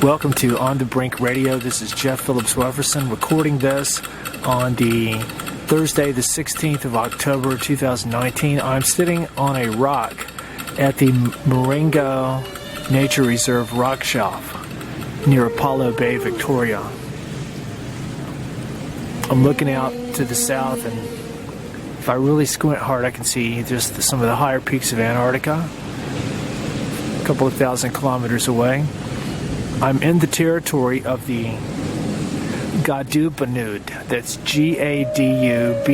Welcome to On the Brink Radio. This is Jeff Phillips Wefferson recording this on the Thursday, the 16th of October, 2019. I'm sitting on a rock at the Marengo Nature Reserve rock shelf near Apollo Bay, Victoria. I'm looking out to the south, and if I really squint hard, I can see just some of the higher peaks of Antarctica, a couple of thousand kilometers away. I'm in the territory of the Gadubanud. That's Gadubanud,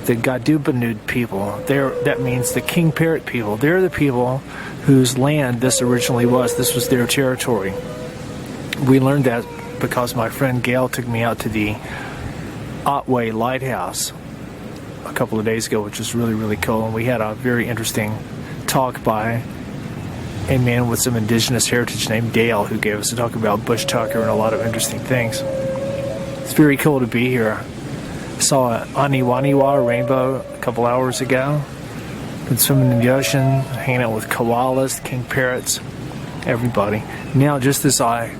the Gadubanud people. That means the king parrot people. They're the people whose land this originally was. This was their territory. We learned that because my friend Gail took me out to the Otway Lighthouse a couple of days ago, which was really, really cool. And we had a very interesting talk by a man with some indigenous heritage named Dale, who gave us a talk about bush tucker and a lot of interesting things. It's very cool to be here. Saw an aniwaniwa rainbow a couple hours ago. Been swimming in the ocean, hanging out with koalas, king parrots, everybody. Now, just as I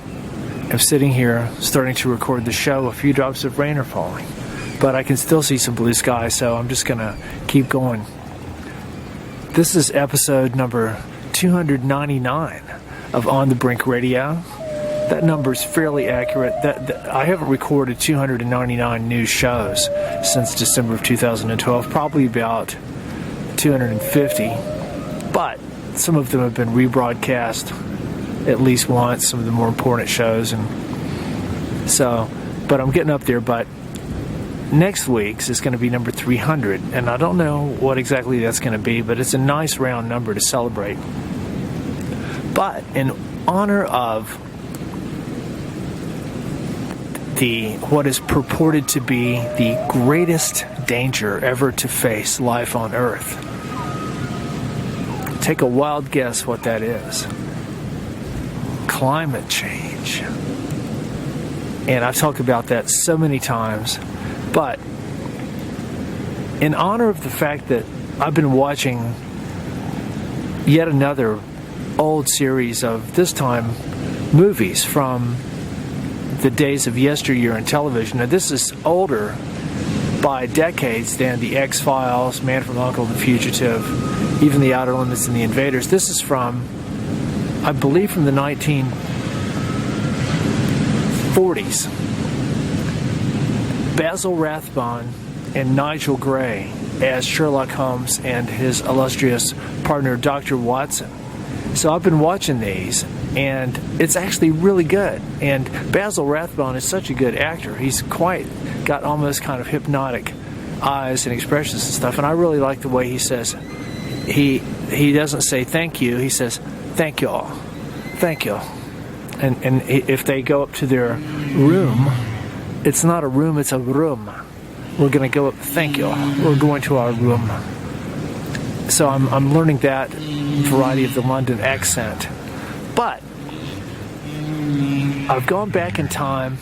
am sitting here starting to record the show, a few drops of rain are falling. But I can still see some blue sky, so I'm just going to keep going. This is episode number 299 of On the Brink Radio. That number is fairly accurate. I haven't recorded 299 new shows since December of 2012, probably about 250. But some of them have been rebroadcast at least once, some of the more important shows, and so, but I'm getting up there. But next week's is going to be number 300, and I don't know what exactly that's going to be, but it's a nice round number to celebrate. But in honor of what is purported to be the greatest danger ever to face life on Earth, take a wild guess what that is. Climate change. And I've talked about that so many times. But in honor of the fact that I've been watching yet another old series of, this time, movies from the days of yesteryear in television. Now, this is older by decades than The X-Files, Man from U.N.C.L.E., The Fugitive, even The Outer Limits and The Invaders. This is from, I believe, from the 1940s. Basil Rathbone and Nigel Gray as Sherlock Holmes and his illustrious partner, Dr. Watson. So I've been watching these, and it's actually really good. And Basil Rathbone is such a good actor. He's got almost kind of hypnotic eyes and expressions and stuff. And I really like the way he says, he doesn't say thank you, he says thank y'all, thank y'all. And if they go up to their room, it's not a room, it's a room. We're going to go up, thank y'all, we're going to our room. So I'm learning that variety of the London accent. But I've gone back in time,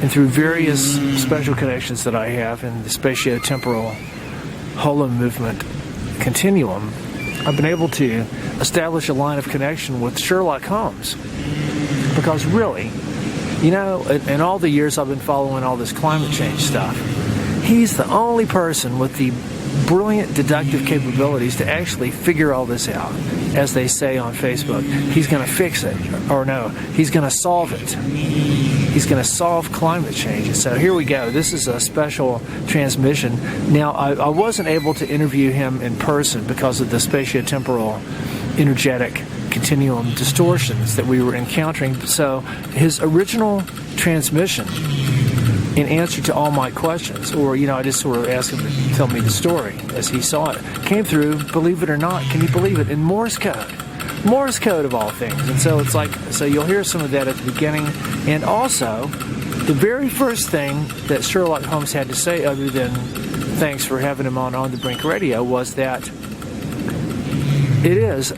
and through various special connections that I have in the spatiotemporal holo movement continuum, I've been able to establish a line of connection with Sherlock Holmes. Because really, you know, in all the years I've been following all this climate change stuff, he's the only person with the brilliant deductive capabilities to actually figure all this out. As they say on Facebook, he's going to fix it. Or no, he's going to solve it. He's going to solve climate change. So here we go. This is a special transmission. Now, I wasn't able to interview him in person because of the spatiotemporal energetic continuum distortions that we were encountering. So his original transmission, in answer to all my questions, or, you know, I just sort of asked him to tell me the story as he saw it, came through, believe it or not, can you believe it, in Morse code. Morse code of all things. And so it's like, so you'll hear some of that at the beginning. And also, the very first thing that Sherlock Holmes had to say, other than thanks for having him on the Brink Radio, was that it is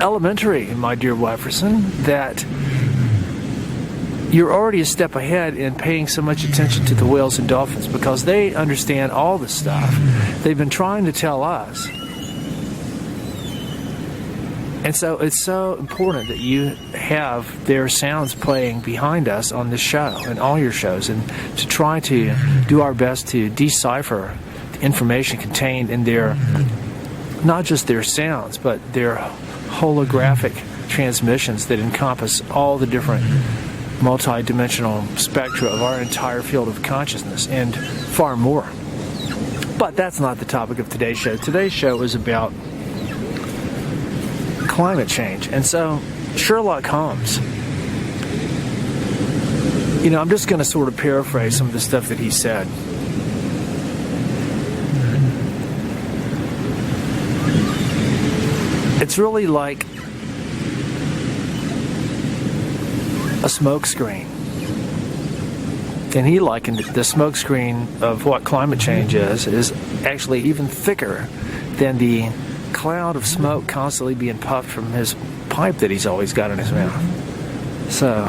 elementary, my dear Wefferson, that you're already a step ahead in paying so much attention to the whales and dolphins, because they understand all the stuff they've been trying to tell us And so it's so important that you have their sounds playing behind us on this show and all your shows, and to try to do our best to decipher the information contained in their, not just their sounds, but their holographic transmissions that encompass all the different multi-dimensional spectra of our entire field of consciousness and far more. But that's not the topic of today's show. Today's show is about climate change. And so Sherlock Holmes, I'm just going to sort of paraphrase some of the stuff that he said. It's really like a smoke screen. And he likened the smoke screen of what climate change is actually even thicker than the cloud of smoke constantly being puffed from his pipe that he's always got in his mouth. So,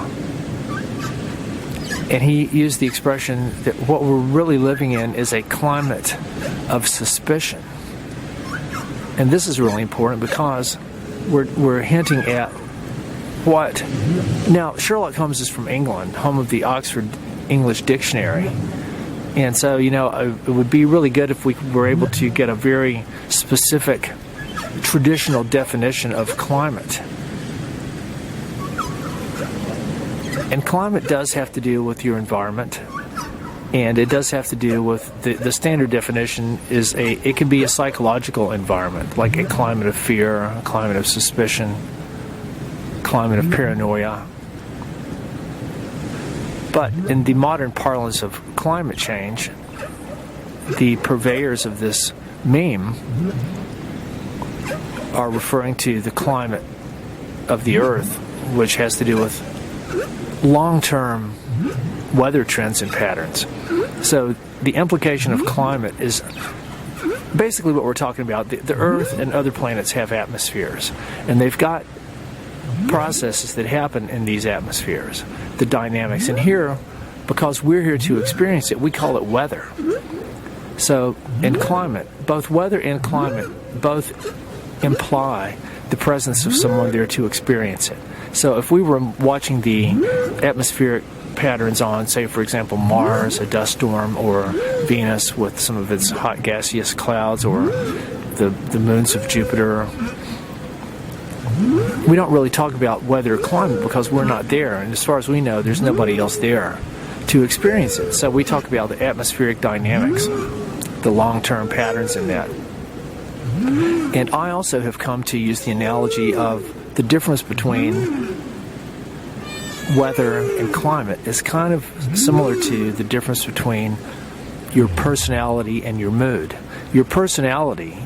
and he used the expression that what we're really living in is a climate of suspicion. And this is really important because we're hinting at what... Now, Sherlock Holmes is from England, home of the Oxford English Dictionary. And so, it would be really good if we were able to get a very specific traditional definition of climate. And climate does have to do with your environment, and it does have to do with the standard definition is it can be a psychological environment, like a climate of fear, a climate of suspicion, climate of paranoia. But in the modern parlance of climate change, the purveyors of this meme are referring to the climate of the Earth, which has to do with long-term weather trends and patterns. So the implication of climate is basically what we're talking about. The Earth and other planets have atmospheres, and they've got processes that happen in these atmospheres, the dynamics. And here, because we're here to experience it, we call it weather. So in climate, both weather and climate both imply the presence of someone there to experience it. So if we were watching the atmospheric patterns on, say, for example, Mars, a dust storm, or Venus with some of its hot gaseous clouds, or the moons of Jupiter, we don't really talk about weather or climate because we're not there. And as far as we know, there's nobody else there to experience it. So we talk about the atmospheric dynamics, the long-term patterns in that. And I also have come to use the analogy of the difference between weather and climate is kind of similar to the difference between your personality and your mood. Your personality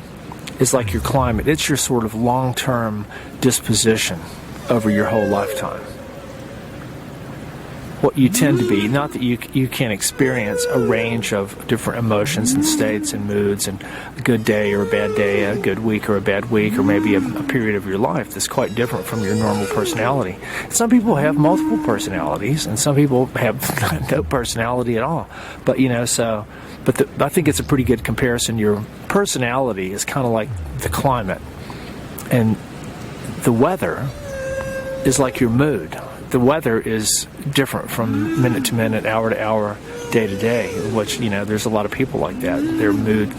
is like your climate. It's your sort of long-term disposition over your whole lifetime. What you tend to be, not that you can experience a range of different emotions and states and moods, and a good day or a bad day, a good week or a bad week, or maybe a period of your life that's quite different from your normal personality. Some people have multiple personalities, and some people have no personality at all. But I think it's a pretty good comparison. Your personality is kind of like the climate, and the weather is like your mood. The weather is different from minute to minute, hour to hour, day to day, which, there's a lot of people like that. Their mood,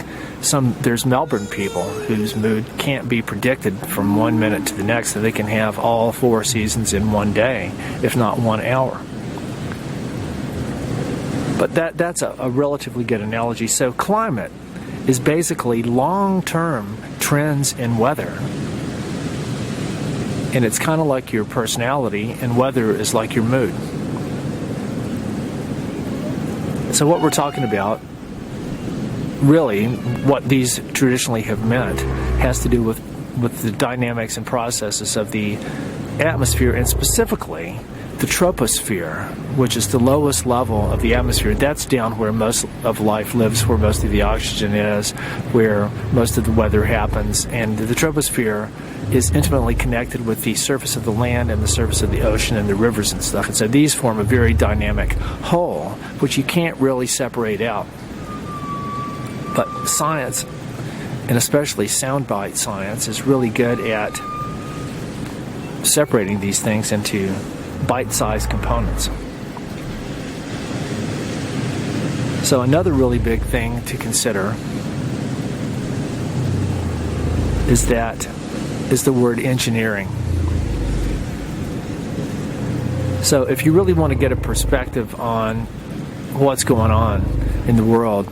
there's Melbourne people whose mood can't be predicted from 1 minute to the next, so they can have all 4 seasons in one day, if not 1 hour. But that's a relatively good analogy. So climate is basically long-term trends in weather. And it's kind of like your personality, and weather is like your mood. So what we're talking about, really, what these traditionally have meant, has to do with the dynamics and processes of the atmosphere, and specifically the troposphere, which is the lowest level of the atmosphere. That's down where most of life lives, where most of the oxygen is, where most of the weather happens. And the troposphere is intimately connected with the surface of the land and the surface of the ocean and the rivers and stuff. And so these form a very dynamic whole, which you can't really separate out. But science, and especially soundbite science, is really good at separating these things into bite-sized components. So another really big thing to consider is the word engineering. So if you really want to get a perspective on what's going on in the world,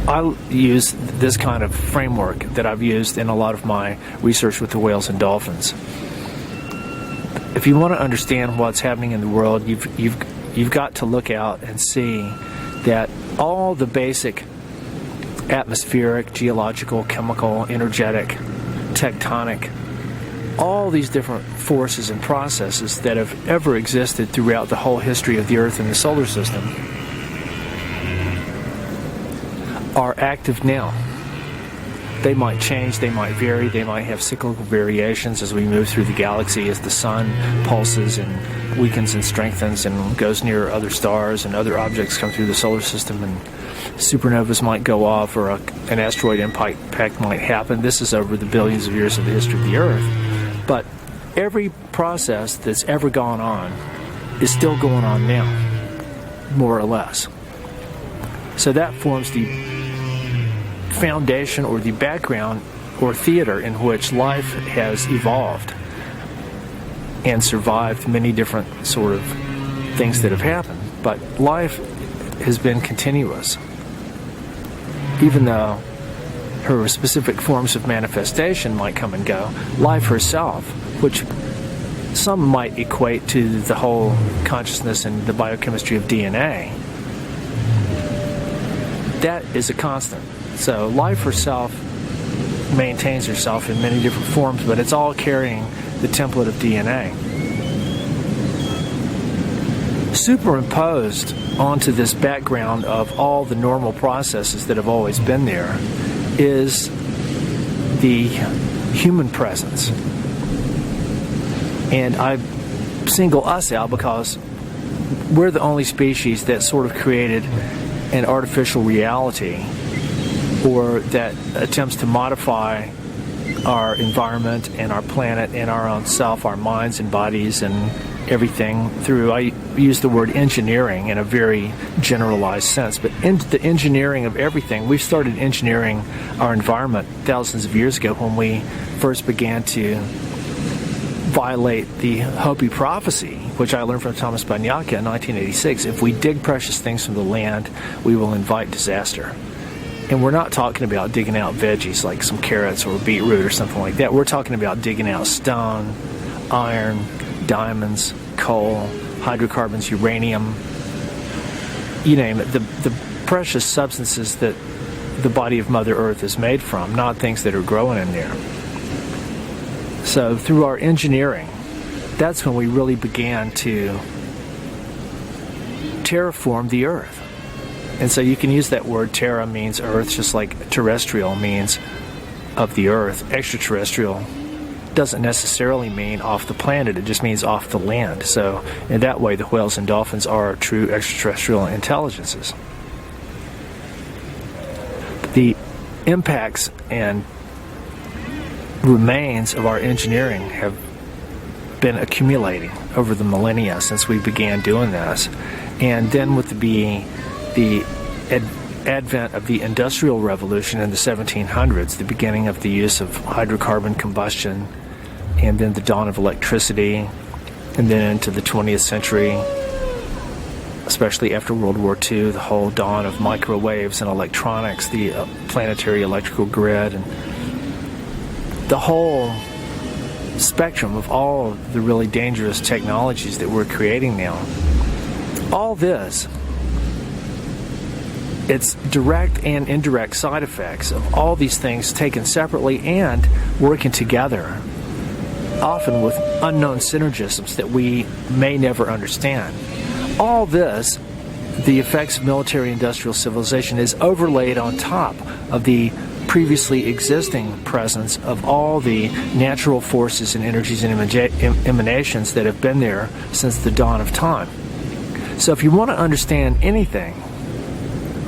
I use this kind of framework that I've used in a lot of my research with the whales and dolphins. If you want to understand what's happening in the world, you've got to look out and see that all the basic atmospheric, geological, chemical, energetic, tectonic, all these different forces and processes that have ever existed throughout the whole history of the Earth and the solar system are active now. They might change, they might vary, they might have cyclical variations as we move through the galaxy, as the sun pulses and weakens and strengthens and goes near other stars and other objects come through the solar system, and supernovas might go off, or an asteroid impact might happen. This is over the billions of years of the history of the Earth. But every process that's ever gone on is still going on now, more or less. So that forms the foundation or the background or theater in which life has evolved and survived many different sort of things that have happened. But life has been continuous. Even though her specific forms of manifestation might come and go, life herself, which some might equate to the whole consciousness and the biochemistry of DNA, that is a constant. So life herself maintains herself in many different forms, but it's all carrying the template of DNA. Superimposed onto this background of all the normal processes that have always been there is the human presence. And I single us out because we're the only species that sort of created an artificial reality, or that attempts to modify our environment and our planet and our own self, our minds and bodies and everything through, I use the word engineering in a very generalized sense, but in the engineering of everything. We started engineering our environment thousands of years ago when we first began to violate the Hopi prophecy, which I learned from Thomas Banyaka in 1986. If we dig precious things from the land, we will invite disaster. And we're not talking about digging out veggies like some carrots or beetroot or something like that. We're talking about digging out stone, iron, diamonds, coal, hydrocarbons, uranium, you name it, the precious substances that the body of Mother Earth is made from, not things that are growing in there. So through our engineering, that's when we really began to terraform the Earth. And so you can use that word. Terra means earth, just like terrestrial means of the earth. Extraterrestrial doesn't necessarily mean off the planet, it just means off the land. So in that way, the whales and dolphins are true extraterrestrial intelligences. The impacts and remains of our engineering have been accumulating over the millennia since we began doing this. And then with the advent of the Industrial Revolution in the 1700s, the beginning of the use of hydrocarbon combustion, and then the dawn of electricity, and then into the 20th century, especially after World War II, the whole dawn of microwaves and electronics, the planetary electrical grid, and the whole spectrum of all the really dangerous technologies that we're creating now. All this, it's direct and indirect side effects of all these things taken separately and working together, often with unknown synergisms that we may never understand. All this, the effects of military-industrial civilization, is overlaid on top of the previously existing presence of all the natural forces and energies and emanations that have been there since the dawn of time. So if you want to understand anything,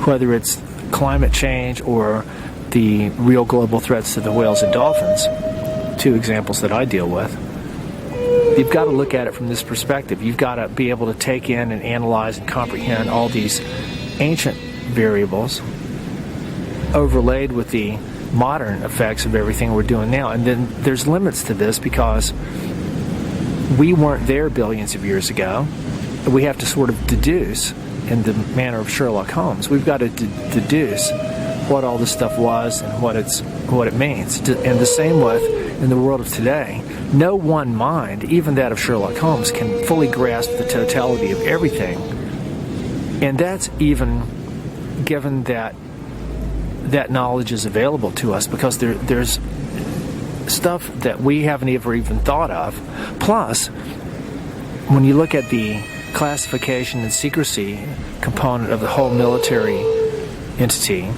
whether it's climate change or the real global threats to the whales and dolphins, two examples that I deal with. You've got to look at it from this perspective. You've got to be able to take in and analyze and comprehend all these ancient variables overlaid with the modern effects of everything we're doing now. And then there's limits to this because we weren't there billions of years ago. We have to sort of deduce, in the manner of Sherlock Holmes, we've got to deduce what all this stuff was and what it means. And the same with in the world of today. No one mind, even that of Sherlock Holmes, can fully grasp the totality of everything. And that's even given that that knowledge is available to us, because there's stuff that we haven't ever even thought of. Plus, when you look at the classification and secrecy component of the whole military entity,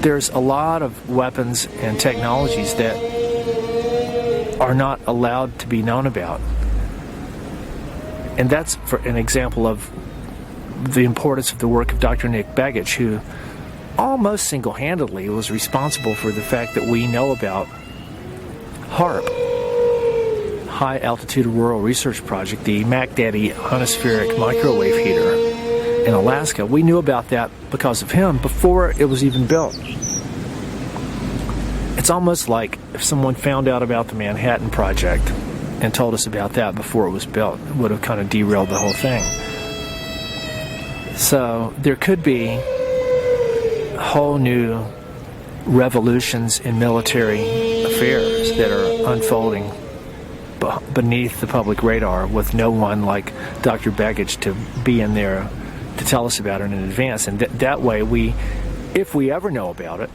there's a lot of weapons and technologies that are not allowed to be known about. And that's for an example of the importance of the work of Dr. Nick Begich, who almost single-handedly was responsible for the fact that we know about HAARP, High Altitude Auroral Research Project, the MacDaddy ionospheric microwave heater in Alaska. We knew about that because of him before it was even built. It's almost like if someone found out about the Manhattan Project and told us about that before it was built, it would have kind of derailed the whole thing. So there could be whole new revolutions in military affairs that are unfolding beneath the public radar, with no one like Dr. Begich to be in there to tell us about it in advance. And that way, if we ever know about it,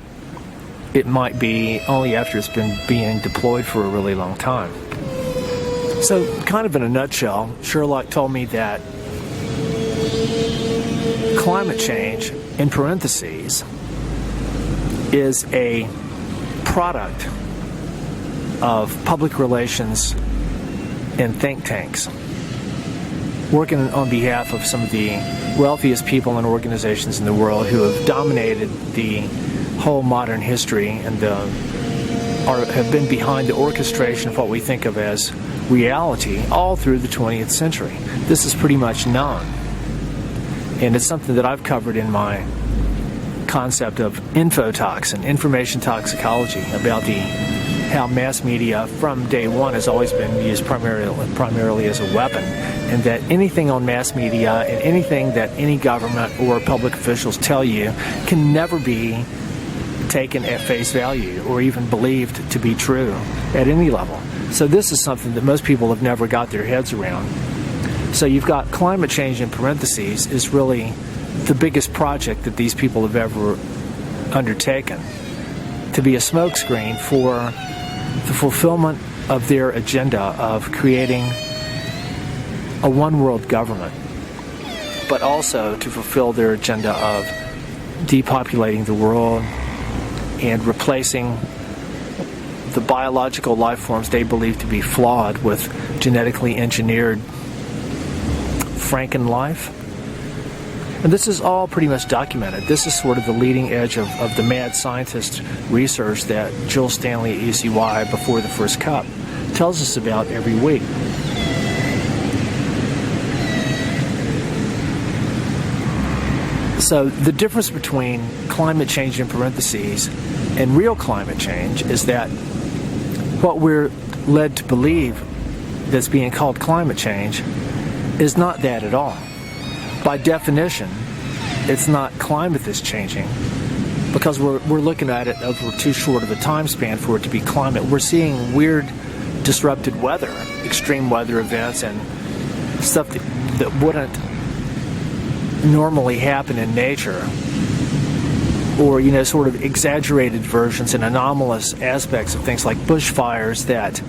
it might be only after it's been being deployed for a really long time. So, kind of in a nutshell, Sherlock told me that climate change, in parentheses, is a product of public relations and think tanks working on behalf of some of the wealthiest people and organizations in the world who have dominated the whole modern history and have been behind the orchestration of what we think of as reality all through the 20th century. This is pretty much known, and it's something that I've covered in my concept of infotox and information toxicology, about how mass media from day one has always been used primarily as a weapon, and that anything on mass media and anything that any government or public officials tell you can never be taken at face value or even believed to be true at any level. So this is something that most people have never got their heads around. So you've got climate change, in parentheses, is really the biggest project that these people have ever undertaken, to be a smokescreen for the fulfillment of their agenda of creating a one-world government, but also to fulfill their agenda of depopulating the world and replacing the biological life forms they believe to be flawed with genetically engineered Franken life. And this is all pretty much documented. This is sort of the leading edge of the mad scientist research that Jill Stanley at UCY, before the first cup, tells us about every week. So the difference between climate change, in parentheses, and real climate change is that what we're led to believe that's being called climate change is not that at all. By definition, it's not climate that's changing, because we're looking at it over too short of a time span for it to be climate. We're seeing weird, disrupted weather, extreme weather events, and stuff that wouldn't normally happen in nature, or sort of exaggerated versions and anomalous aspects of things like bushfires that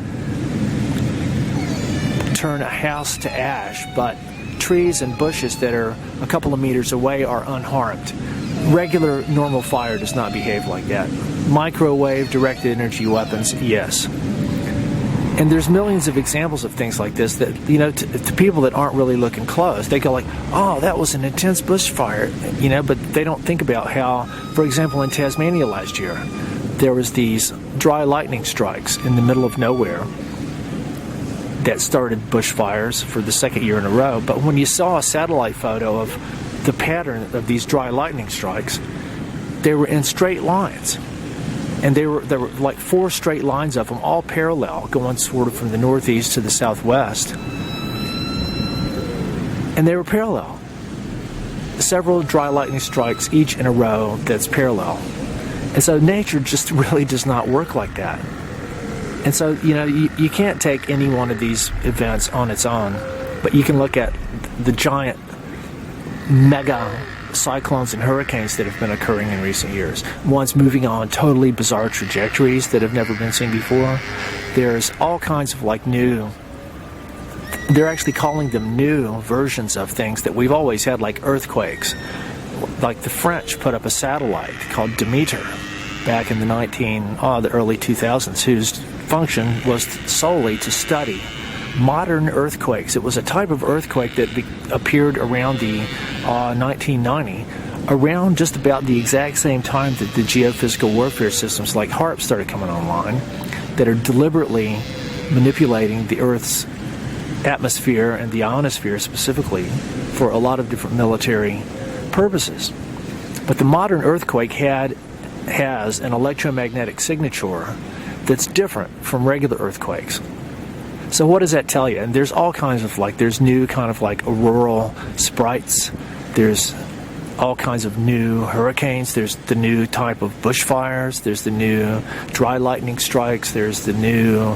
turn a house to ash, but trees and bushes that are a couple of meters away are unharmed. Regular, normal fire does not behave like that. Microwave directed energy weapons, yes. And there's millions of examples of things like this that, to people that aren't really looking close, they go like, oh, that was an intense bushfire, but they don't think about how, for example, in Tasmania last year, there was these dry lightning strikes in the middle of nowhere that started bushfires for the second year in a row. But when you saw a satellite photo of the pattern of these dry lightning strikes, they were in straight lines. And there were like 4 straight lines of them, all parallel, going sort of from the northeast to the southwest. And they were parallel. Several dry lightning strikes, each in a row that's parallel. And so nature just really does not work like that. And so, you can't take any one of these events on its own, but you can look at the giant mega cyclones and hurricanes that have been occurring in recent years. Ones moving on totally bizarre trajectories that have never been seen before. There's all kinds of they're actually calling them new versions of things that we've always had, like earthquakes. Like the French put up a satellite called Demeter back in the early 2000s, whose function was solely to study modern earthquakes. It was a type of earthquake that appeared around the 1990, around just about the exact same time that the geophysical warfare systems like HARP started coming online, that are deliberately manipulating the Earth's atmosphere and the ionosphere specifically for a lot of different military purposes. But the modern earthquake has an electromagnetic signature that's different from regular earthquakes. So what does that tell you? And there's all kinds of there's new kind of auroral sprites. There's all kinds of new hurricanes. There's the new type of bushfires. There's the new dry lightning strikes. There's the new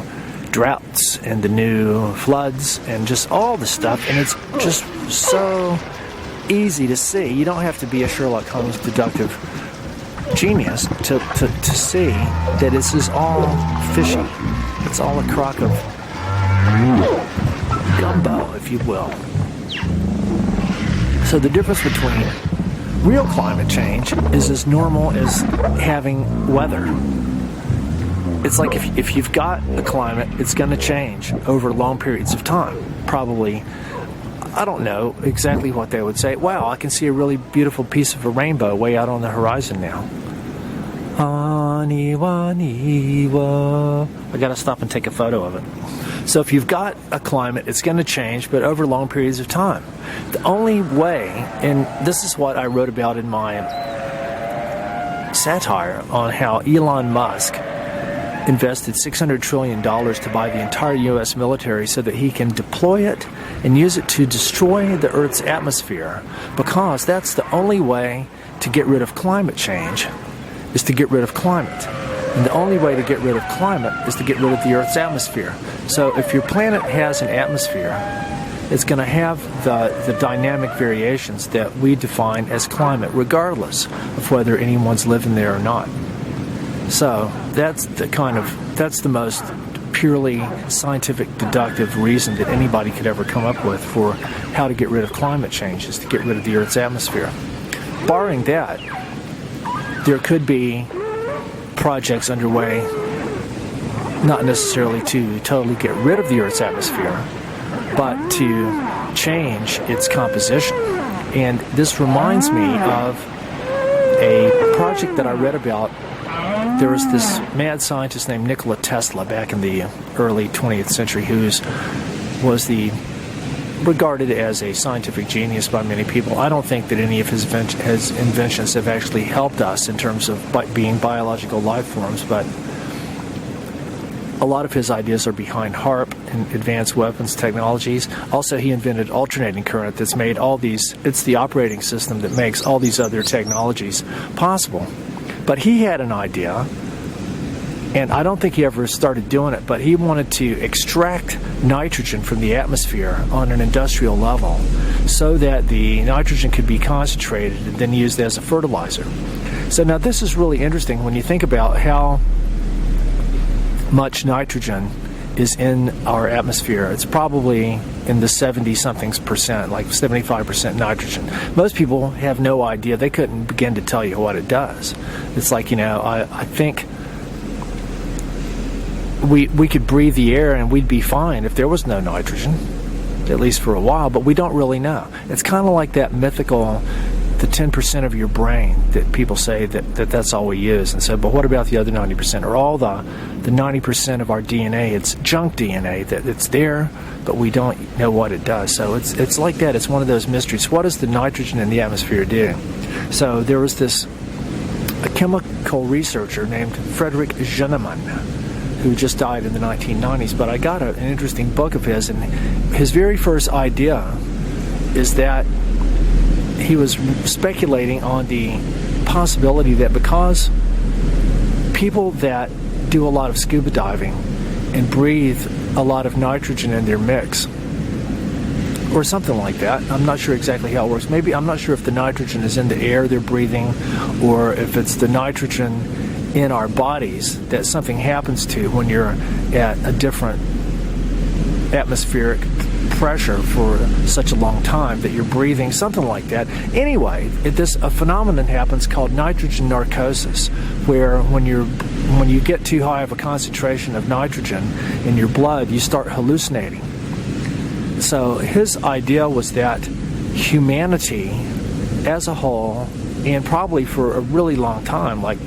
droughts and the new floods and just all the stuff. And it's just so easy to see. You don't have to be a Sherlock Holmes deductive genius to see that this is all fishy. It's all a crock of gumbo, if you will. So the difference between real climate change is as normal as having weather. It's like if you've got a climate, it's going to change over long periods of time. Probably, I don't know exactly what they would say. Wow, I can see a really beautiful piece of a rainbow way out on the horizon now. I got to stop and take a photo of it. So if you've got a climate, it's going to change, but over long periods of time. The only way, and this is what I wrote about in my satire on how Elon Musk invested $600 trillion to buy the entire U.S. military so that he can deploy it and use it to destroy the Earth's atmosphere, because that's the only way to get rid of climate change, is to get rid of climate. And the only way to get rid of climate is to get rid of the Earth's atmosphere. So if your planet has an atmosphere, it's going to have the dynamic variations that we define as climate, regardless of whether anyone's living there or not. So that's the most purely scientific deductive reason that anybody could ever come up with for how to get rid of climate change, is to get rid of the Earth's atmosphere. Barring that, there could be projects underway, not necessarily to totally get rid of the Earth's atmosphere, but to change its composition. And this reminds me of a project that I read about. There was this mad scientist named Nikola Tesla back in the early 20th century who was regarded as a scientific genius by many people. I don't think that any of his inventions have actually helped us in terms of being biological life forms, but a lot of his ideas are behind HARP and advanced weapons technologies. Also, he invented alternating current that's made it's the operating system that makes all these other technologies possible. But he had an idea, and I don't think he ever started doing it, but he wanted to extract nitrogen from the atmosphere on an industrial level so that the nitrogen could be concentrated and then used as a fertilizer. So now this is really interesting when you think about how much nitrogen is in our atmosphere. It's probably in the 70-something%, like 75% nitrogen. Most people have no idea. They couldn't begin to tell you what it does. It's like, I think we could breathe the air and we'd be fine if there was no nitrogen, at least for a while, but we don't really know. It's kind of like that mythical the 10% of your brain that people say that's all we use. And so, but what about the other 90%? Or all the 90% of our DNA, it's junk DNA, that it's there, but we don't know what it does. So it's like that. It's one of those mysteries. What does the nitrogen in the atmosphere do? So there was a chemical researcher named Frederick Jenneman, who just died in the 1990s, but I got an interesting book of his, and his very first idea is that he was speculating on the possibility that because people that do a lot of scuba diving and breathe a lot of nitrogen in their mix, or something like that, I'm not sure exactly how it works. Maybe, I'm not sure if the nitrogen is in the air they're breathing, or if it's the nitrogen in our bodies that something happens to when you're at a different atmospheric pressure for such a long time that you're breathing, something like that. Anyway, a phenomenon happens called nitrogen narcosis, where when you get too high of a concentration of nitrogen in your blood, you start hallucinating. So his idea was that humanity as a whole, and probably for a really long time, like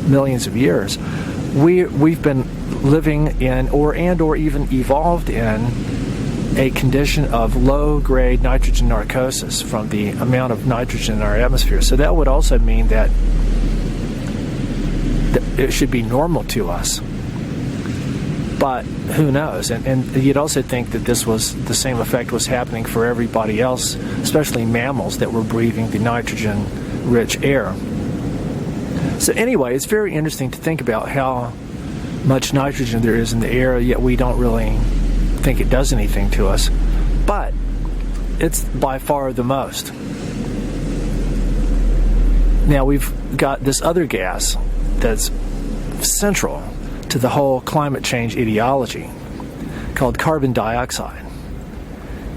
millions of years, we've been living in or even evolved in a condition of low-grade nitrogen narcosis from the amount of nitrogen in our atmosphere. So that would also mean that it should be normal to us. But who knows? And you'd also think that the same effect was happening for everybody else, especially mammals that were breathing the nitrogen-rich air. So anyway, it's very interesting to think about how much nitrogen there is in the air, yet we don't really think it does anything to us. But it's by far the most. Now we've got this other gas that's central to the whole climate change ideology called carbon dioxide.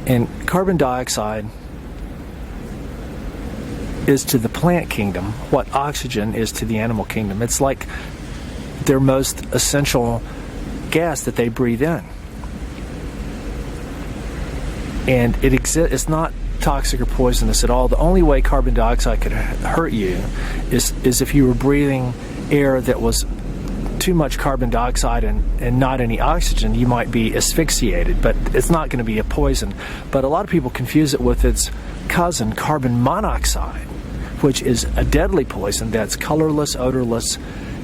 And carbon dioxide is to the plant kingdom what oxygen is to the animal kingdom. It's like their most essential gas that they breathe in. And it's not toxic or poisonous at all. The only way carbon dioxide could hurt you is if you were breathing air that was too much carbon dioxide and not any oxygen. You might be asphyxiated, but it's not going to be a poison. But a lot of people confuse it with its cousin, carbon monoxide, which is a deadly poison that's colorless, odorless,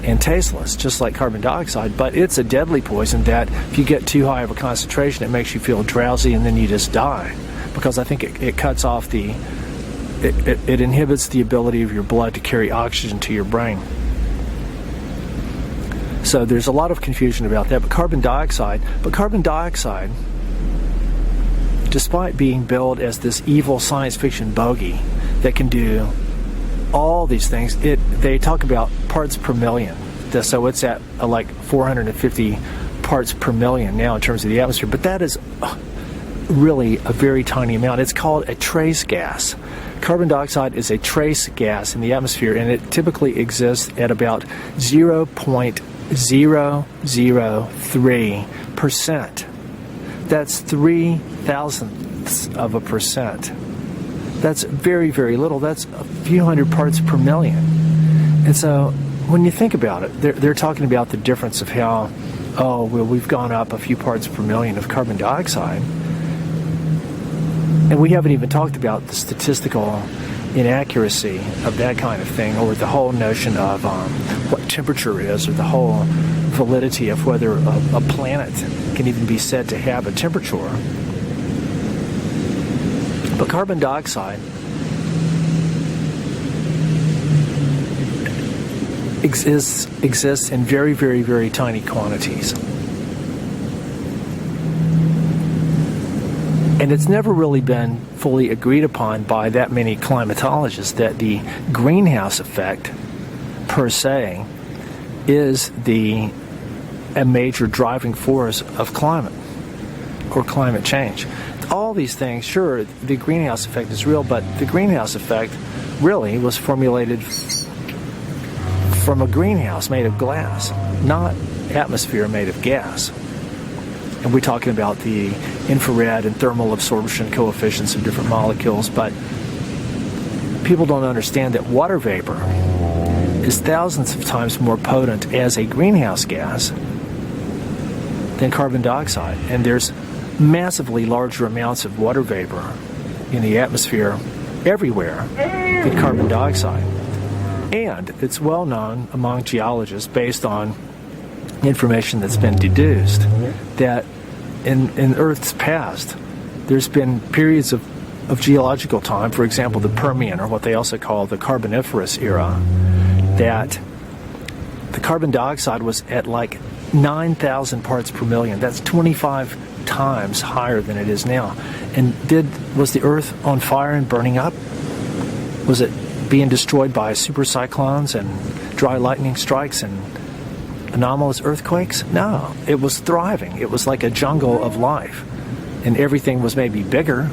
and tasteless, just like carbon dioxide. But it's a deadly poison that if you get too high of a concentration, it makes you feel drowsy and then you just die. Because I think it cuts off it inhibits the ability of your blood to carry oxygen to your brain. So there's a lot of confusion about that. But carbon dioxide, despite being billed as this evil science fiction bogey that can do all these things, they talk about parts per million. So it's at like 450 parts per million now in terms of the atmosphere. But that is really a very tiny amount. It's called a trace gas. Carbon dioxide is a trace gas in the atmosphere, and it typically exists at about 0.0003%. That's 0.003 of a percent. That's very, very little. That's a few hundred parts per million. And so when you think about it, they're talking about the difference of how, we've gone up a few parts per million of carbon dioxide. And we haven't even talked about the statistical inaccuracy of that kind of thing, or the whole notion of what temperature is, or the whole validity of whether a planet can even be said to have a temperature. But carbon dioxide exists in very, very, very tiny quantities. And it's never really been fully agreed upon by that many climatologists that the greenhouse effect, per se, is a major driving force of climate or climate change. All these things, sure, the greenhouse effect is real, but the greenhouse effect really was formulated from a greenhouse made of glass, not atmosphere made of gas. And we're talking about the infrared and thermal absorption coefficients of different molecules, but people don't understand that water vapor is thousands of times more potent as a greenhouse gas than carbon dioxide. And there's massively larger amounts of water vapor in the atmosphere everywhere than carbon dioxide. And it's well known among geologists, based on information that's been deduced, that in Earth's past, there's been periods of geological time, for example, the Permian, or what they also call the Carboniferous era, that the carbon dioxide was at like 9,000 parts per million. That's 25 times higher than it is now. And was the Earth on fire and burning up? Was it being destroyed by super cyclones and dry lightning strikes and anomalous earthquakes? No, it was thriving. It was like a jungle of life. And everything was maybe bigger,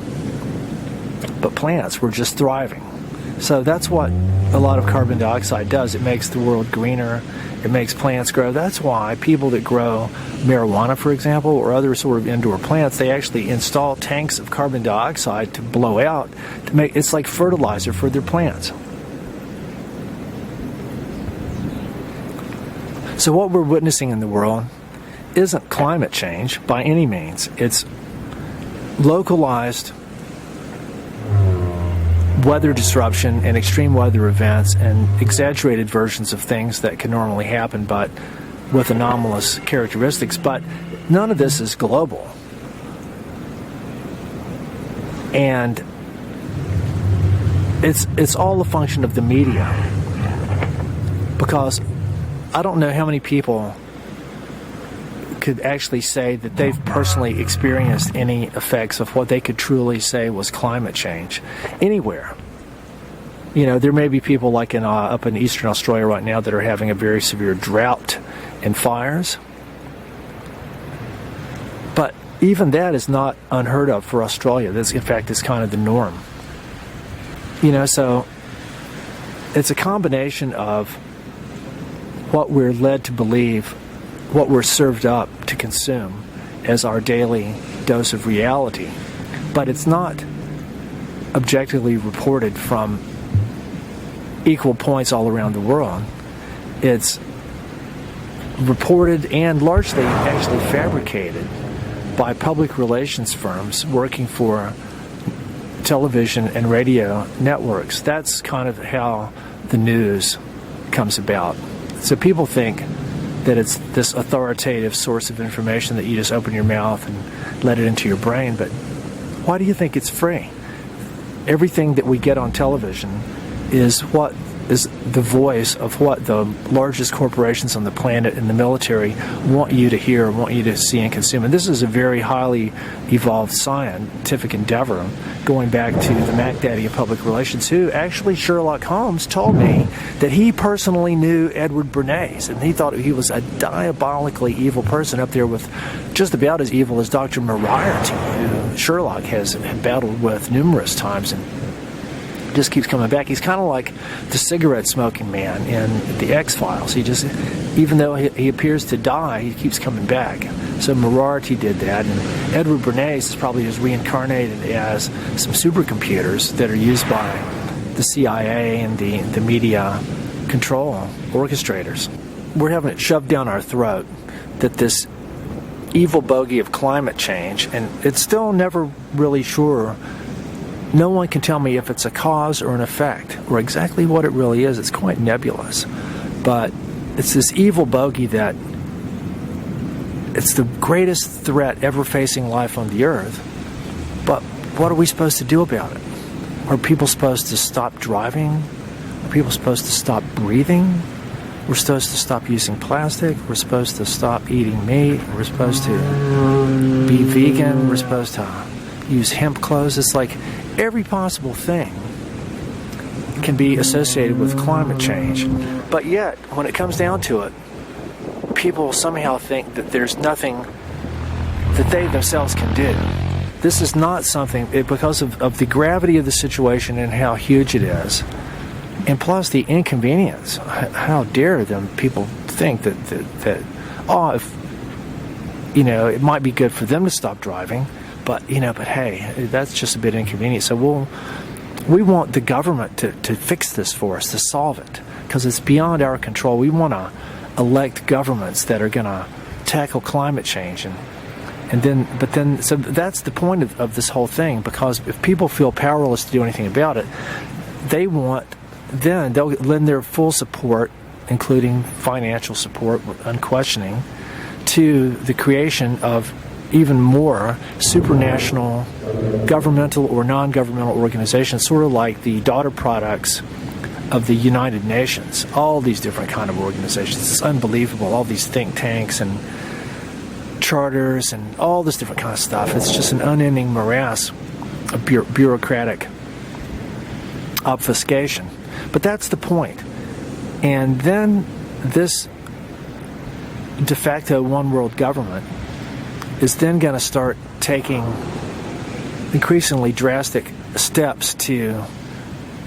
but plants were just thriving. So that's what a lot of carbon dioxide does. It makes the world greener. It makes plants grow. That's why people that grow marijuana, for example, or other sort of indoor plants, they actually install tanks of carbon dioxide to blow out. It's like fertilizer for their plants. So what we're witnessing in the world isn't climate change by any means. It's localized weather disruption and extreme weather events and exaggerated versions of things that can normally happen, but with anomalous characteristics. But none of this is global. And it's all a function of the media. Because I don't know how many people could actually say that they've personally experienced any effects of what they could truly say was climate change anywhere. You know, there may be people like up in Eastern Australia right now that are having a very severe drought and fires. But even that is not unheard of for Australia. That's, in fact, is kind of the norm. You know, so it's a combination of what we're led to believe, what we're served up to consume as our daily dose of reality. But it's not objectively reported from equal points all around the world. It's reported and largely actually fabricated by public relations firms working for television and radio networks. That's kind of how the news comes about. So people think that it's this authoritative source of information that you just open your mouth and let it into your brain. But why do you think it's free? Everything that we get on television is what is the voice of what the largest corporations on the planet and the military want you to hear, want you to see and consume. And this is a very highly evolved scientific endeavor going back to the Mac Daddy of public relations, who actually, Sherlock Holmes, told me that he personally knew Edward Bernays, and he thought he was a diabolically evil person, up there with just about as evil as Dr. Moriarty, who Sherlock has battled with numerous times and just keeps coming back. He's kind of like the cigarette smoking man in the X-Files. He just, even though he appears to die, he keeps coming back. So Moriarty did that, and Edward Bernays is probably just reincarnated as some supercomputers that are used by the CIA and the media control orchestrators. We're having it shoved down our throat that this evil bogey of climate change, and it's still never really sure. No one can tell me if it's a cause or an effect, or exactly what it really is. It's quite nebulous. But it's this evil bogey that it's the greatest threat ever facing life on the earth. But what are we supposed to do about it? Are people supposed to stop driving? Are people supposed to stop breathing? We're supposed to stop using plastic. We're supposed to stop eating meat. We're supposed to be vegan. We're supposed to use hemp clothes. It's like every possible thing can be associated with climate change. But yet, when it comes down to it, people somehow think that there's nothing that they themselves can do. This is not something, because of the gravity of the situation and how huge it is, and plus the inconvenience. How dare them people think that if, you know, it might be good for them to stop driving, but hey, that's just a bit inconvenient. So We want the government to fix this for us, to solve it, because it's beyond our control. We want to elect governments that are going to tackle climate change, so that's the point of this whole thing, because if people feel powerless to do anything about it, then they'll lend their full support, including financial support, unquestioning, to the creation of even more supranational governmental or non-governmental organizations, sort of like the daughter products of the United Nations. All these different kind of organizations. It's unbelievable. All these think tanks and charters and all this different kind of stuff. It's just an unending morass of bureaucratic obfuscation. But that's the point. And then this de facto one world government is then going to start taking increasingly drastic steps to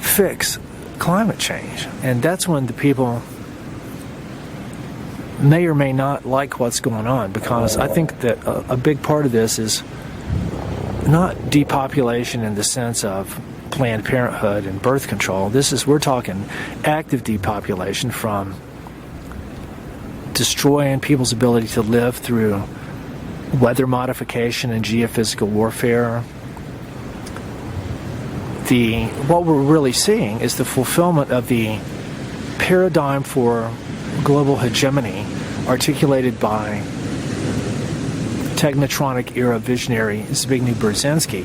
fix climate change. And that's when the people may or may not like what's going on, because I think that a big part of this is not depopulation in the sense of Planned Parenthood and birth control. We're talking active depopulation from destroying people's ability to live through weather modification and geophysical warfare. What we're really seeing is the fulfillment of the paradigm for global hegemony articulated by Technotronic era visionary Zbigniew Brzezinski.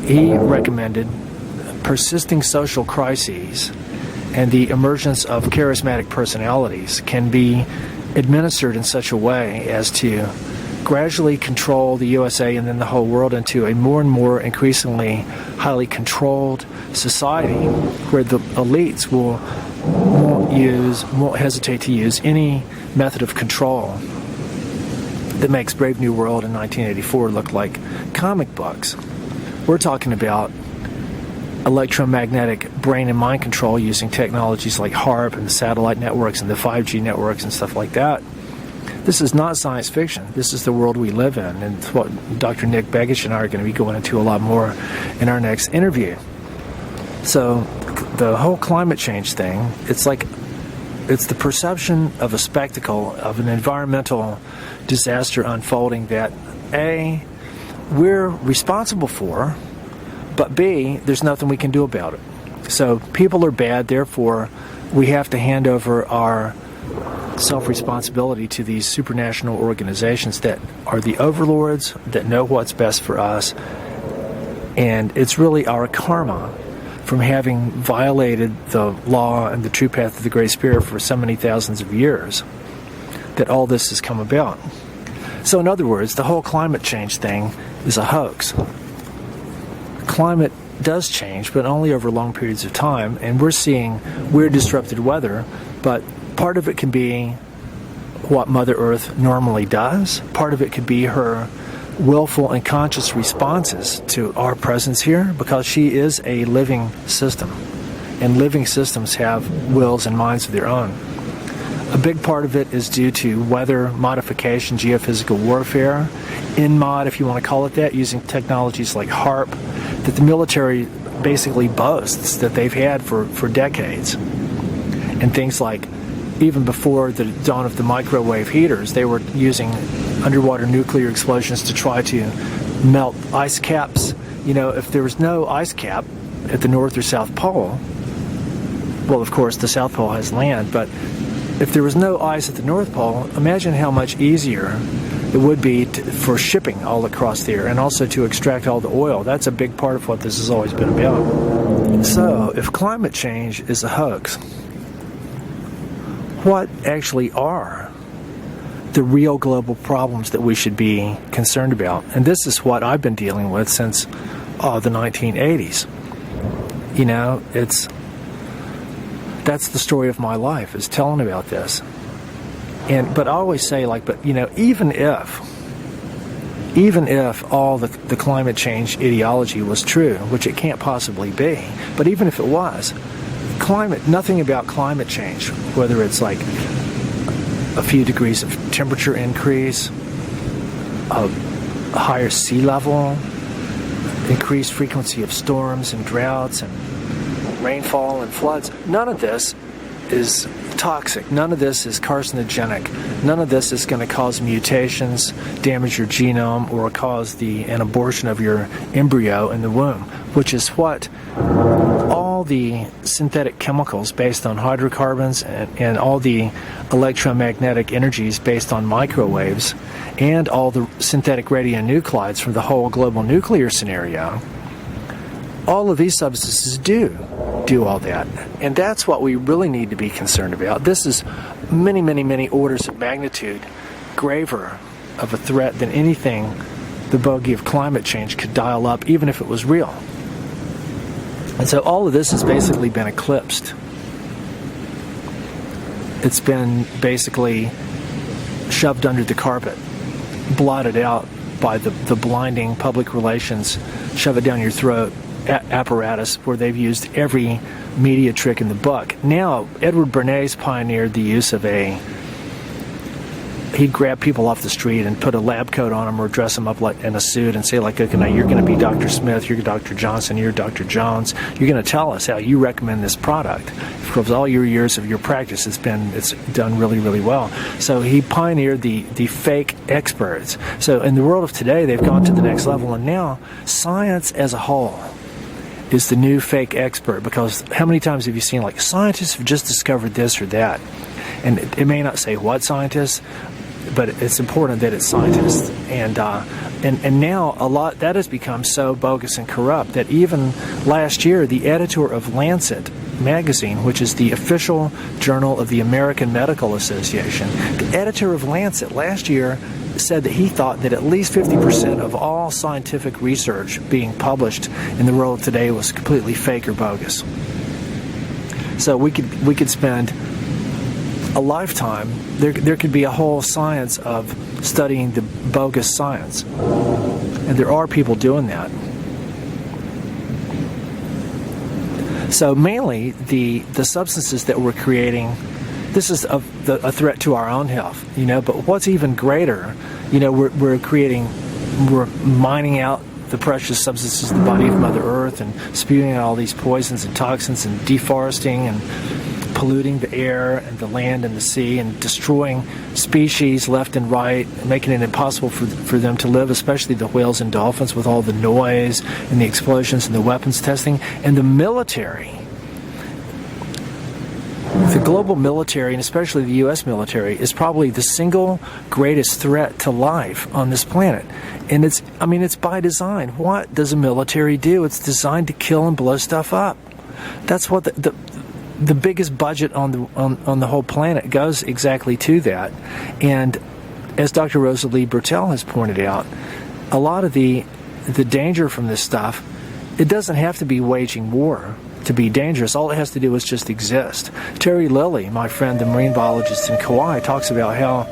He recommended persisting social crises and the emergence of charismatic personalities can be administered in such a way as to gradually control the USA and then the whole world into a more and more increasingly highly controlled society where the elites won't hesitate to use any method of control that makes Brave New World in 1984 look like comic books. We're talking about electromagnetic brain and mind control using technologies like HARP and the satellite networks and the 5G networks and stuff like that. This is not science fiction. This is the world we live in, and it's what Dr. Nick Begich and I are going to be going into a lot more in our next interview. So the whole climate change thing, it's the perception of a spectacle of an environmental disaster unfolding that A, we're responsible for, but B, there's nothing we can do about it. So people are bad, therefore we have to hand over our self-responsibility to these supranational organizations that are the overlords, that know what's best for us, and it's really our karma from having violated the law and the true path of the Great Spirit for so many thousands of years that all this has come about. So in other words, the whole climate change thing is a hoax. Climate does change, but only over long periods of time, and we're seeing weird disrupted weather, but part of it can be what Mother Earth normally does. Part of it could be her willful and conscious responses to our presence here, because she is a living system, and living systems have wills and minds of their own. A big part of it is due to weather modification, geophysical warfare, InMod, if you want to call it that, using technologies like HARP that the military basically boasts that they've had for decades. And things like, even before the dawn of the microwave heaters, they were using underwater nuclear explosions to try to melt ice caps. You know, if there was no ice cap at the North or South Pole, well, of course, the South Pole has land, but if there was no ice at the North Pole, imagine how much easier it would be for shipping all across there, and also to extract all the oil. That's a big part of what this has always been about. So, if climate change is a hoax, what actually are the real global problems that we should be concerned about? And this is what I've been dealing with since the 1980s. You know, that's the story of my life, is telling about this. But I always say, even if all the climate change ideology was true, which it can't possibly be, but even if it was, nothing about climate change, whether it's like a few degrees of temperature increase, a higher sea level, increased frequency of storms and droughts and rainfall and floods. None of this is toxic. None of this is carcinogenic. None of this is going to cause mutations, damage your genome, or cause an abortion of your embryo in the womb, which is what all the synthetic chemicals based on hydrocarbons and all the electromagnetic energies based on microwaves and all the synthetic radionuclides from the whole global nuclear scenario, all of these substances do all that. And that's what we really need to be concerned about. This is many, many, many orders of magnitude graver of a threat than anything the bogey of climate change could dial up, even if it was real. And so all of this has basically been eclipsed. It's been basically shoved under the carpet, blotted out by the blinding public relations, shove it down your throat apparatus where they've used every media trick in the book. Now, Edward Bernays pioneered the use of he'd grab people off the street and put a lab coat on them or dress them up like in a suit and say, like, okay, now you're going to be Dr. Smith, you're Dr. Johnson, you're Dr. Jones. You're going to tell us how you recommend this product. Because all your years of your practice, it's done really, really well. So he pioneered the fake experts. So in the world of today, they've gone to the next level, and now science as a whole is the new fake expert. Because how many times have you seen, like, scientists have just discovered this or that? And it may not say what scientists, but it's important that it's scientists. And now a lot that has become so bogus and corrupt that even last year the editor of Lancet magazine, which is the official journal of the American Medical Association, the editor of Lancet last year said that he thought that at least 50% of all scientific research being published in the world today was completely fake or bogus. So we could spend a lifetime, there could be a whole science of studying the bogus science. And there are people doing that. So mainly the substances that we're creating, this is a threat to our own health, but what's even greater, we're mining out the precious substances in the body of Mother Earth and spewing out all these poisons and toxins and deforesting and polluting the air and the land and the sea and destroying species left and right, making it impossible for them to live, especially the whales and dolphins, with all the noise and the explosions and the weapons testing. And the military, the global military, and especially the U.S. military, is probably the single greatest threat to life on this planet. And it's by design. What does a military do? It's designed to kill and blow stuff up. That's what the biggest budget on the whole planet goes exactly to that. And as Dr. Rosalie Bertell has pointed out, a lot of the danger from this stuff, it doesn't have to be waging war to be dangerous. All it has to do is just exist. Terry Lilly, my friend, the marine biologist in Kauai, talks about how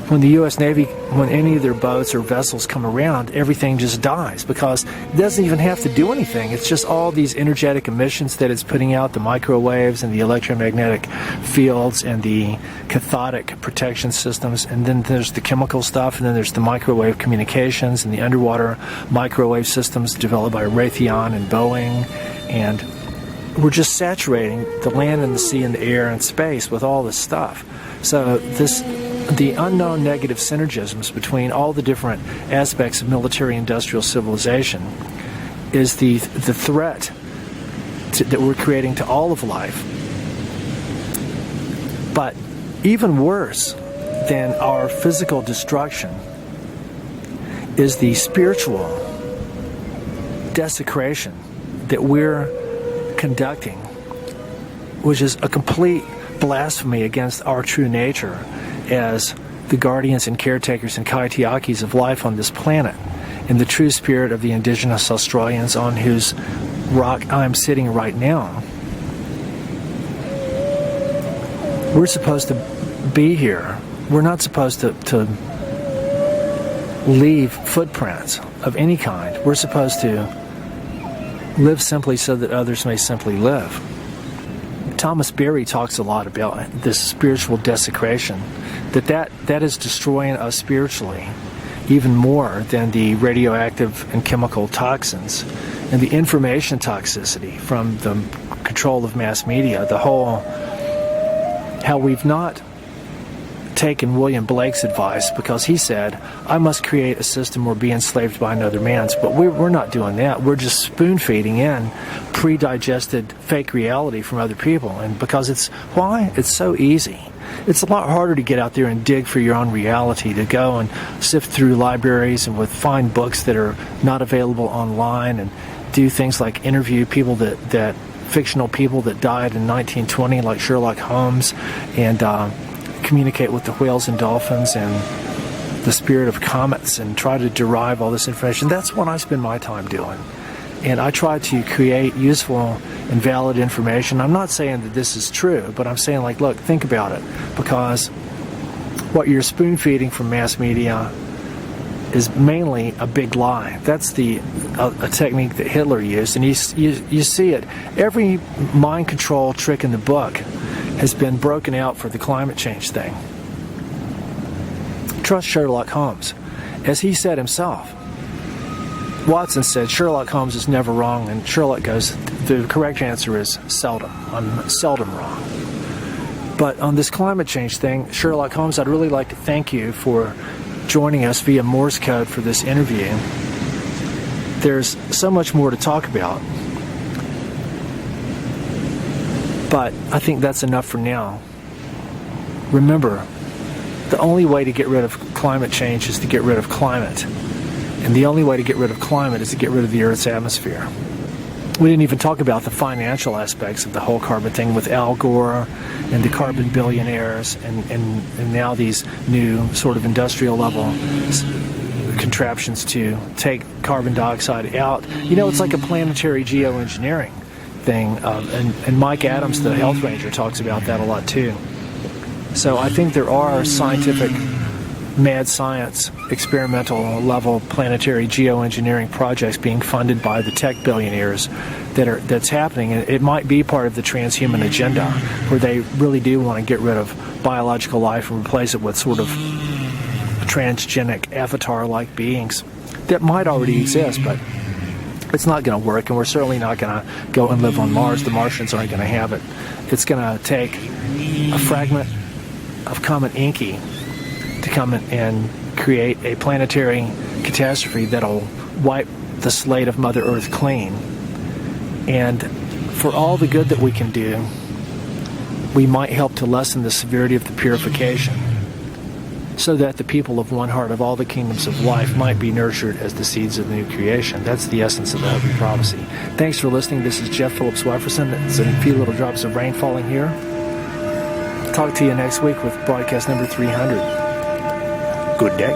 when the U.S. Navy, when any of their boats or vessels come around, everything just dies because it doesn't even have to do anything. It's just all these energetic emissions that it's putting out, the microwaves and the electromagnetic fields and the cathodic protection systems. And then there's the chemical stuff, and then there's the microwave communications and the underwater microwave systems developed by Raytheon and Boeing. And we're just saturating the land and the sea and the air and space with all this stuff. So the unknown negative synergisms between all the different aspects of military-industrial civilization is the threat that we're creating to all of life. But even worse than our physical destruction is the spiritual desecration that we're conducting, which is a complete blasphemy against our true nature as the guardians and caretakers and kaitiakis of life on this planet, in the true spirit of the indigenous Australians on whose rock I'm sitting right now. We're supposed to be here. We're not supposed to leave footprints of any kind. We're supposed to live simply so that others may simply live. Thomas Berry talks a lot about this spiritual desecration, that is destroying us spiritually. even more than the radioactive and chemical toxins and the information toxicity from the control of mass media. The whole, how we've not taken William Blake's advice, because he said, I must create a system or be enslaved by another man's. But we're not doing that. We're just spoon-feeding in pre-digested fake reality from other people. And because it's so easy. It's a lot harder to get out there and dig for your own reality, to go and sift through libraries and find books that are not available online, and do things like interview people that fictional people that died in 1920, like Sherlock Holmes, and communicate with the whales and dolphins and the spirit of comets, and try to derive all this information. That's what I spend my time doing. And I try to create useful and valid information. I'm not saying that this is true, but I'm saying, like, look, think about it. Because what you're spoon-feeding from mass media is mainly a big lie. That's a technique that Hitler used, and you see it. Every mind control trick in the book has been broken out for the climate change thing. Trust Sherlock Holmes. As he said himself, Watson said Sherlock Holmes is never wrong, and Sherlock goes, the correct answer is seldom. I'm seldom wrong. But on this climate change thing, Sherlock Holmes, I'd really like to thank you for joining us via Morse code for this interview. There's so much more to talk about, but I think that's enough for now. Remember, the only way to get rid of climate change is to get rid of climate. And the only way to get rid of climate is to get rid of the Earth's atmosphere. We didn't even talk about the financial aspects of the whole carbon thing with Al Gore and the carbon billionaires, and now these new sort of industrial level contraptions to take carbon dioxide out. You know, it's like a planetary geoengineering thing. And Mike Adams, the health ranger, talks about that a lot too. So I think there are scientific, mad science, experimental level planetary geoengineering projects being funded by the tech billionaires that's happening. And it might be part of the transhuman agenda, where they really do want to get rid of biological life and replace it with sort of transgenic avatar-like beings that might already exist, but it's not going to work, and we're certainly not going to go and live on Mars. The Martians aren't going to have it. It's going to take a fragment of Comet Inky to come and create a planetary catastrophe that'll wipe the slate of Mother Earth clean. And for all the good that we can do, we might help to lessen the severity of the purification, so that the people of one heart of all the kingdoms of life might be nurtured as the seeds of the new creation. That's the essence of the Holy Prophecy. Thanks for listening. This is Jeff Phillips Wefferson. It's a few little drops of rain falling here. Talk to you next week with broadcast number 300. Good day.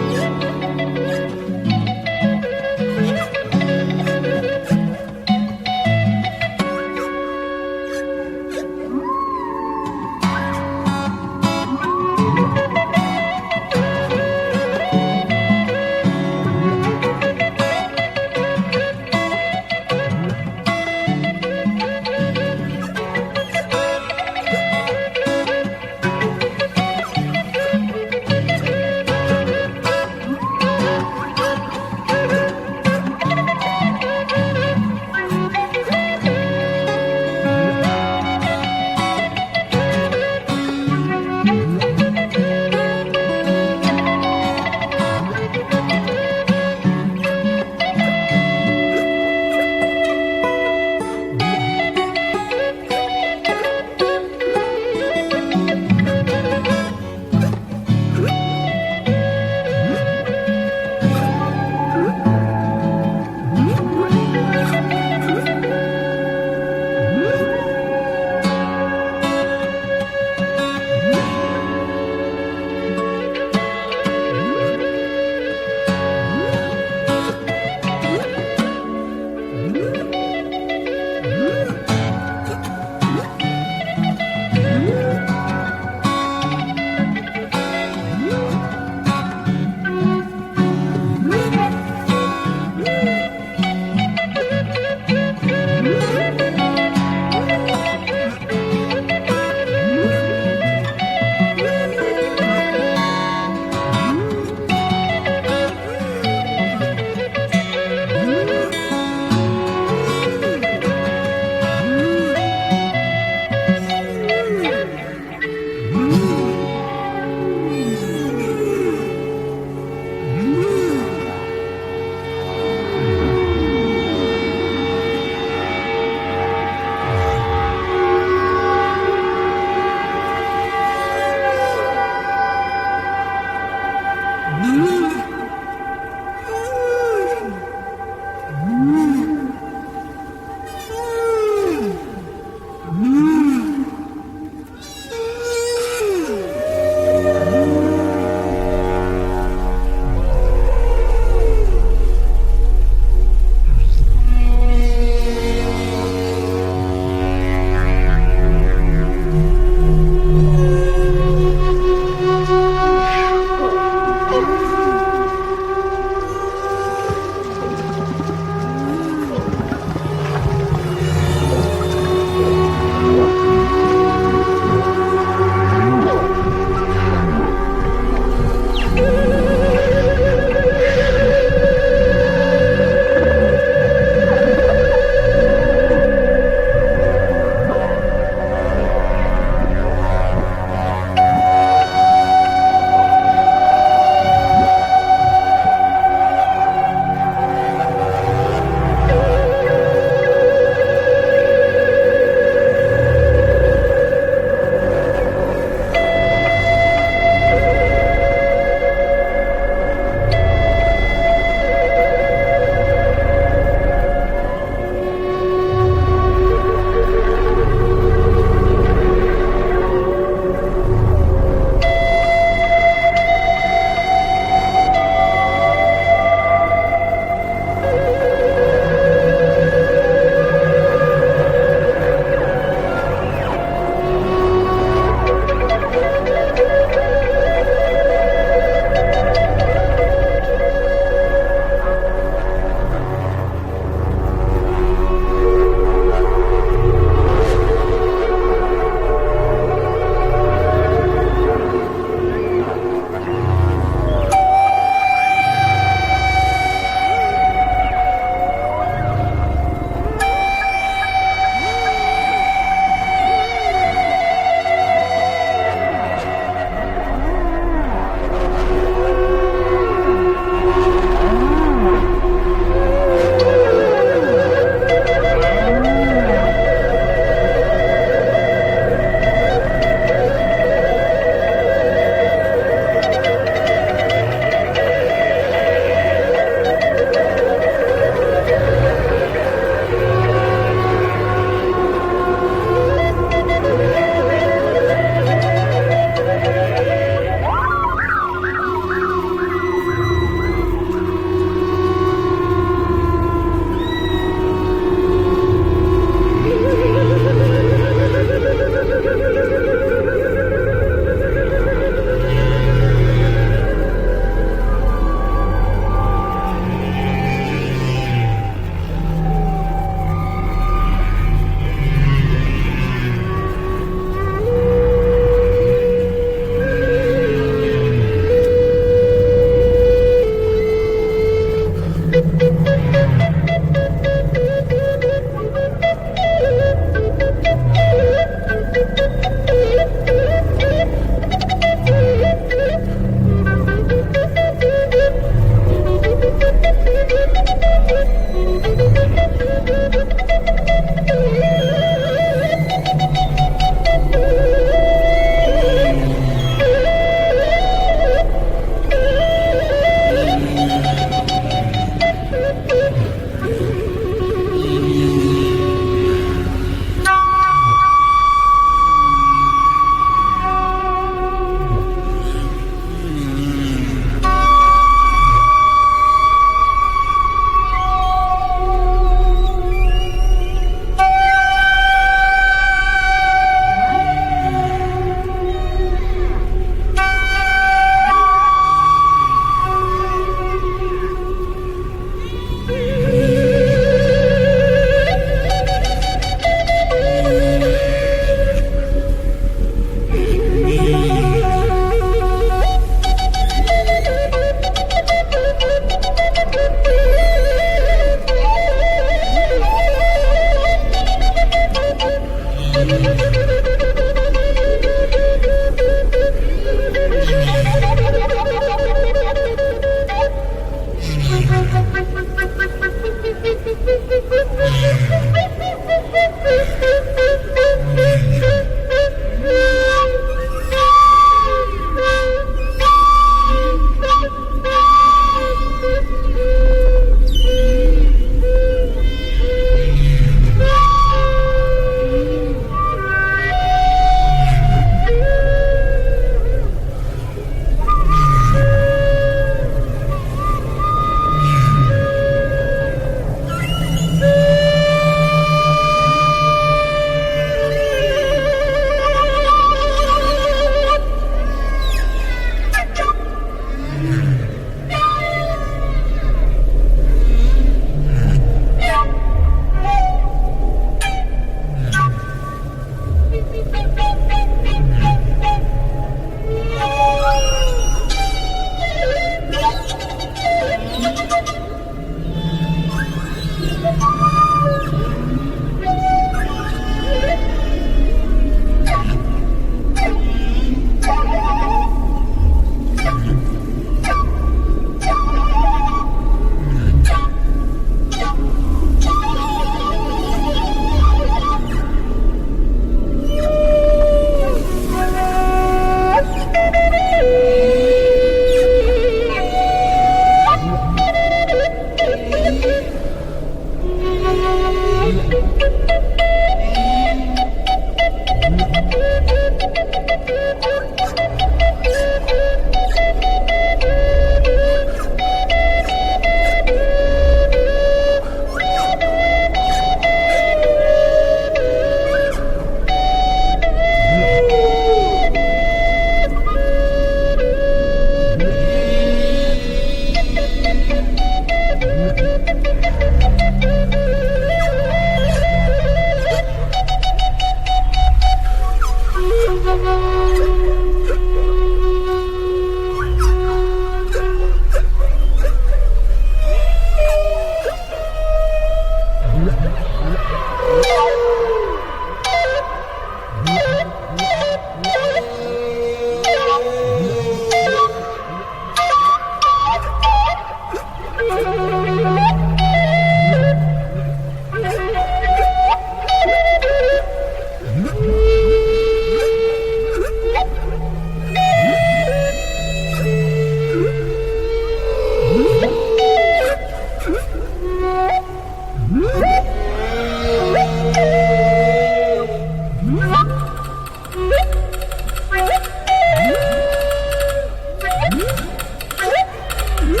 This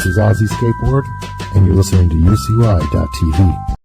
is Ozzy Skateboard, and you're listening to UCY.TV.